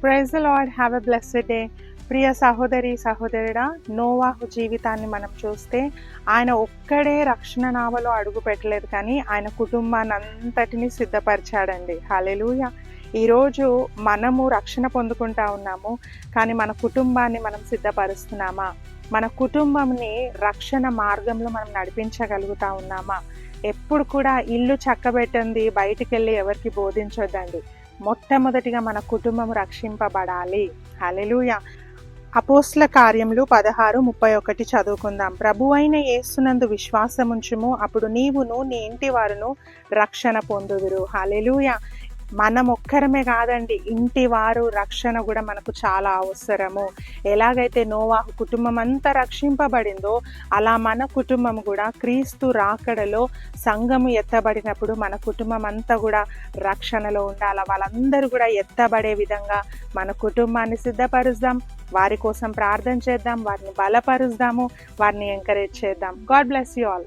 Praise the lord. Have a blessed day. ప్రియ సహోదరి సహోదరుడా, నోవాహు జీవితాన్ని మనం చూస్తే ఆయన ఒక్కడే రక్షణ నావలో అడుగు పెట్టలేదు, కానీ ఆయన కుటుంబాన్ని అంతటిని సిద్ధపరిచాడండి. హల్లెలూయా. ఈరోజు మనము రక్షణ పొందుకుంటా ఉన్నాము, కానీ మన కుటుంబాన్ని మనం సిద్ధపరుస్తున్నామా? మన కుటుంబంని రక్షణ మార్గంలో మనం నడిపించగలుగుతా ఉన్నామా? ఎప్పుడు కూడా ఇల్లు చక్కబెట్టింది బయటికి వెళ్ళి ఎవరికి బోధించొద్దండి. మొట్టమొదటిగా మన కుటుంబం రక్షింపబడాలి. హల్లెలూయా. అపోస్తల కార్యములు 16:31 చదువుకుందాం. ప్రభువైన యేసునందు విశ్వాసముంచుము, అప్పుడు నీవును నీ ఇంటి వారును రక్షణ పొందుదురు. హల్లెలూయా. మనం ఒక్కరమే కాదండి, ఇంటి వారు రక్షణ కూడా మనకు చాలా అవసరము. ఎలాగైతే నోవాహు కుటుంబం అంతా రక్షింపబడిందో, అలా మన కుటుంబం కూడా క్రీస్తు రాకడలో సంఘము ఎత్తబడినప్పుడు మన కుటుంబం అంతా కూడా రక్షణలో ఉండాలి. వాళ్ళందరూ కూడా ఎత్తబడే విధంగా మన కుటుంబాన్ని సిద్ధపరుద్దాం, వారి కోసం ప్రార్థన చేద్దాం, వారిని బలపరుద్దాము, వారిని ఎంకరేజ్ చేద్దాం. God bless you all.